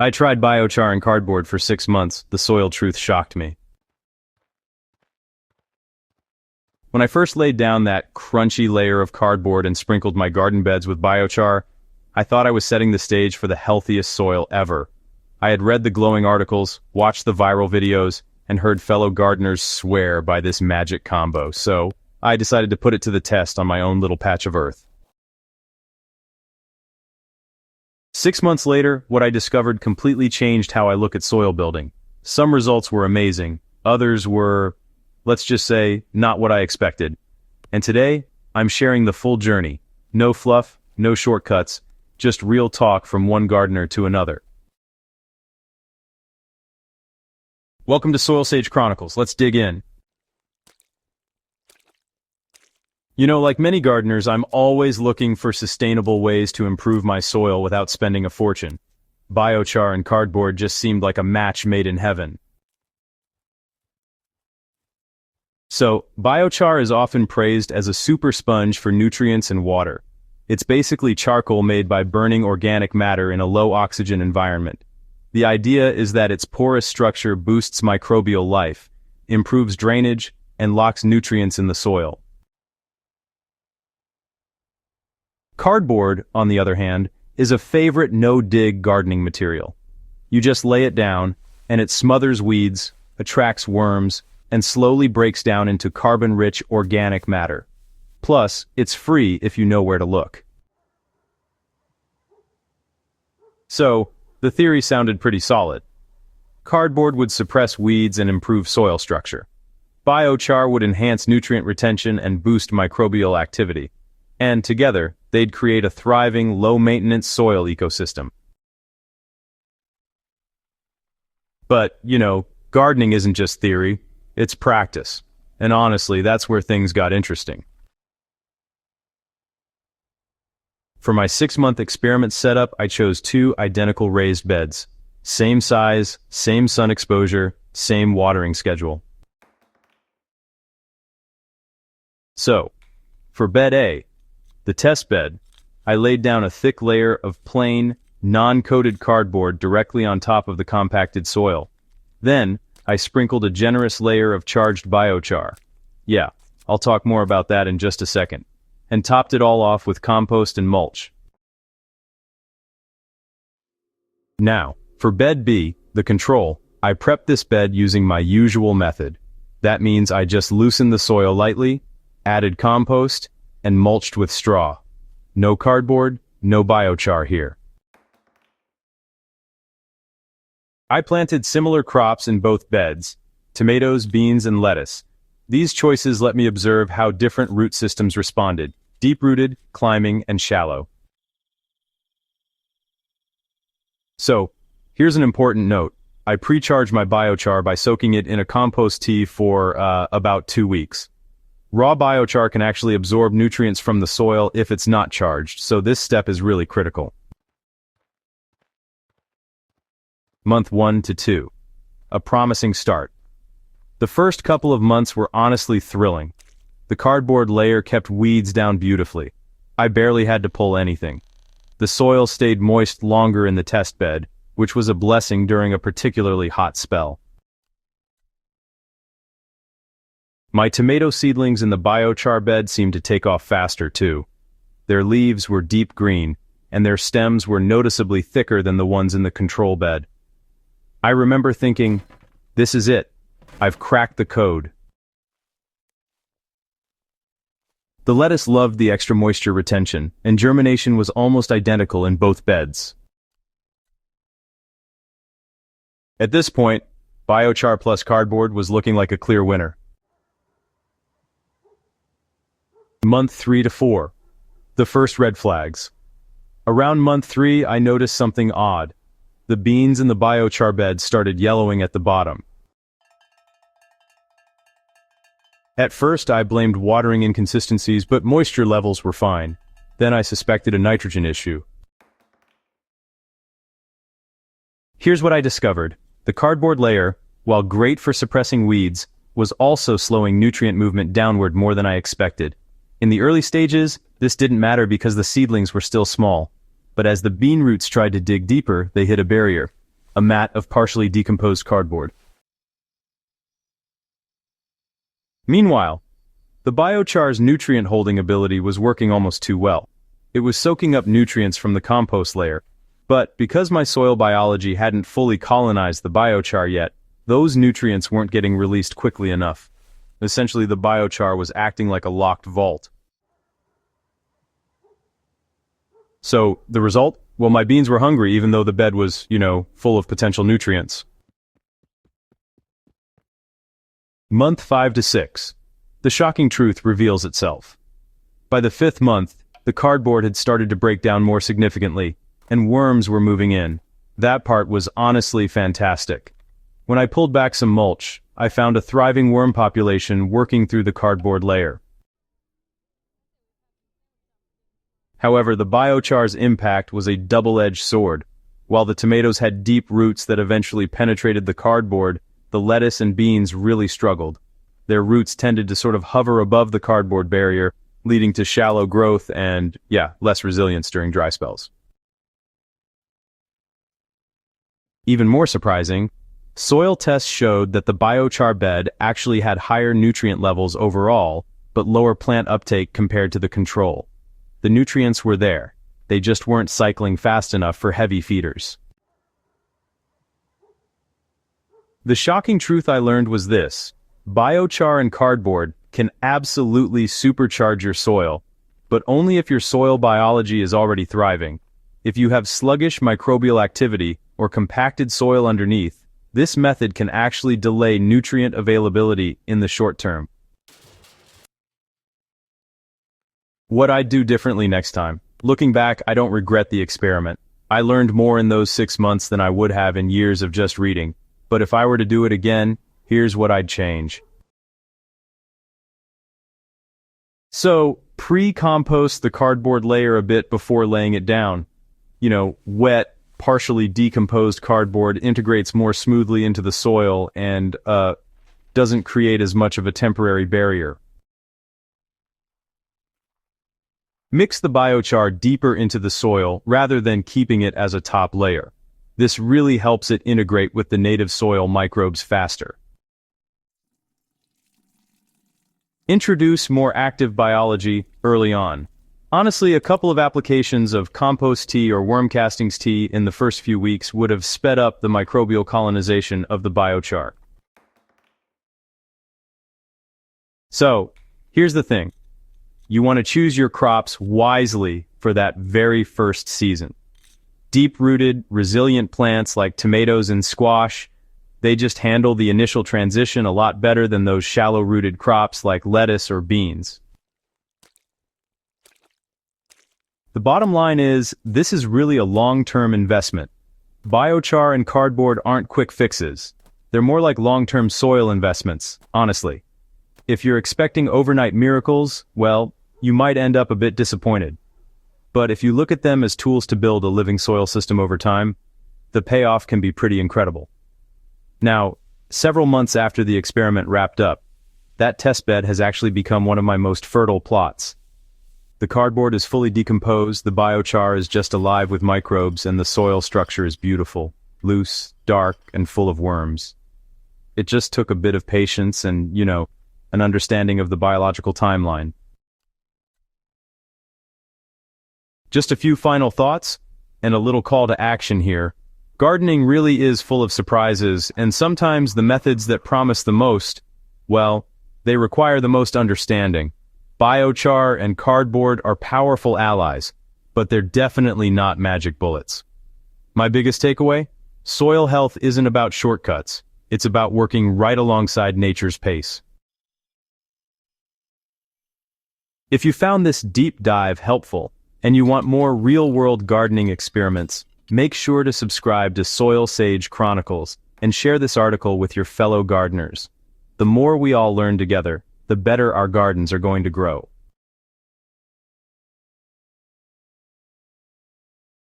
I tried biochar and cardboard for 6 months. The soil truth shocked me. When I first laid down that crunchy layer of cardboard and sprinkled my garden beds with biochar, I thought I was setting the stage for the healthiest soil ever. I had read the glowing articles, watched the viral videos, and heard fellow gardeners swear by this magic combo, so I decided to put it to the test on my own little patch of earth. 6 months later, what I discovered completely changed how I look at soil building. Some results were amazing, others were, let's just say, not what I expected. And today, I'm sharing the full journey. No fluff, no shortcuts, just real talk from one gardener to another. Welcome to Soil Sage Chronicles. Let's dig in. You know, like many gardeners, I'm always looking for sustainable ways to improve my soil without spending a fortune. Biochar and cardboard just seemed like a match made in heaven. So, biochar is often praised as a super sponge for nutrients and water. It's basically charcoal made by burning organic matter in a low-oxygen environment. The idea is that its porous structure boosts microbial life, improves drainage, and locks nutrients in the soil. Cardboard, on the other hand, is a favorite no-dig gardening material. You just lay it down, and it smothers weeds, attracts worms, and slowly breaks down into carbon-rich organic matter. Plus, it's free if you know where to look. So, the theory sounded pretty solid. Cardboard would suppress weeds and improve soil structure. Biochar would enhance nutrient retention and boost microbial activity. And together, they'd create a thriving, low-maintenance soil ecosystem. But, you know, gardening isn't just theory, it's practice. And honestly, that's where things got interesting. For my 6-month experiment setup, I chose 2 identical raised beds. Same size, same sun exposure, same watering schedule. So, for bed A, the test bed, I laid down a thick layer of plain, non-coated cardboard directly on top of the compacted soil. Then, I sprinkled a generous layer of charged biochar. Yeah, I'll talk more about that in just a second. And topped it all off with compost and mulch. Now, for bed B, the control, I prepped this bed using my usual method. That means I just loosened the soil lightly, added compost, and mulched with straw. No cardboard, no biochar here. I planted similar crops in both beds, tomatoes, beans, and lettuce. These choices let me observe how different root systems responded, deep-rooted, climbing, and shallow. So, here's an important note. I pre-charged my biochar by soaking it in a compost tea for about 2 weeks. Raw biochar can actually absorb nutrients from the soil if it's not charged, so this step is really critical. Month 1 to 2. A promising start. The first couple of months were honestly thrilling. The cardboard layer kept weeds down beautifully. I barely had to pull anything. The soil stayed moist longer in the test bed, which was a blessing during a particularly hot spell. My tomato seedlings in the biochar bed seemed to take off faster too. Their leaves were deep green, and their stems were noticeably thicker than the ones in the control bed. I remember thinking, this is it. I've cracked the code. The lettuce loved the extra moisture retention, and germination was almost identical in both beds. At this point, biochar plus cardboard was looking like a clear winner. Month 3 to 4. The first red flags. Around month 3, I noticed something odd. The beans in the biochar bed started yellowing at the bottom. At first, I blamed watering inconsistencies, but moisture levels were fine. Then I suspected a nitrogen issue. Here's what I discovered. The cardboard layer, while great for suppressing weeds, was also slowing nutrient movement downward more than I expected. In the early stages, this didn't matter because the seedlings were still small. But as the bean roots tried to dig deeper, they hit a barrier. a mat of partially decomposed cardboard. Meanwhile, the biochar's nutrient-holding ability was working almost too well. It was soaking up nutrients from the compost layer, but because my soil biology hadn't fully colonized the biochar yet, those nutrients weren't getting released quickly enough. Essentially, the biochar was acting like a locked vault. So, the result? Well, my beans were hungry even though the bed was, full of potential nutrients. Month 5 to 6. The shocking truth reveals itself. By the 5th month, the cardboard had started to break down more significantly, and worms were moving in. That part was honestly fantastic. When I pulled back some mulch, I found a thriving worm population working through the cardboard layer. However, the biochar's impact was a double-edged sword. While the tomatoes had deep roots that eventually penetrated the cardboard, the lettuce and beans really struggled. Their roots tended to sort of hover above the cardboard barrier, leading to shallow growth and, less resilience during dry spells. Even more surprising, soil tests showed that the biochar bed actually had higher nutrient levels overall, but lower plant uptake compared to the control. The nutrients were there, they just weren't cycling fast enough for heavy feeders. The shocking truth I learned was this: biochar and cardboard can absolutely supercharge your soil, but only if your soil biology is already thriving. If you have sluggish microbial activity or compacted soil underneath, this method can actually delay nutrient availability in the short term. What I'd do differently next time. Looking back, I don't regret the experiment. I learned more in those 6 months than I would have in years of just reading. But if I were to do it again, here's what I'd change. So, pre-compost the cardboard layer a bit before laying it down. Wet, partially decomposed cardboard integrates more smoothly into the soil and doesn't create as much of a temporary barrier. Mix the biochar deeper into the soil rather than keeping it as a top layer. This really helps it integrate with the native soil microbes faster. Introduce more active biology early on. Honestly, a couple of applications of compost tea or worm castings tea in the first few weeks would have sped up the microbial colonization of the biochar. So, here's the thing. You want to choose your crops wisely for that very first season. Deep-rooted, resilient plants like tomatoes and squash, they just handle the initial transition a lot better than those shallow-rooted crops like lettuce or beans. The bottom line is, this is really a long-term investment. Biochar and cardboard aren't quick fixes. They're more like long-term soil investments, honestly. If you're expecting overnight miracles, well, you might end up a bit disappointed. But if you look at them as tools to build a living soil system over time, the payoff can be pretty incredible. Now, several months after the experiment wrapped up, that test bed has actually become one of my most fertile plots. The cardboard is fully decomposed, the biochar is just alive with microbes, and the soil structure is beautiful, loose, dark, and full of worms. It just took a bit of patience and, an understanding of the biological timeline. Just a few final thoughts, and a little call to action here. Gardening really is full of surprises, and sometimes the methods that promise the most, well, they require the most understanding. Biochar and cardboard are powerful allies, but they're definitely not magic bullets. My biggest takeaway? Soil health isn't about shortcuts. It's about working right alongside nature's pace. If you found this deep dive helpful, and you want more real-world gardening experiments, make sure to subscribe to Soil Sage Chronicles and share this article with your fellow gardeners. The more we all learn together, the better our gardens are going to grow.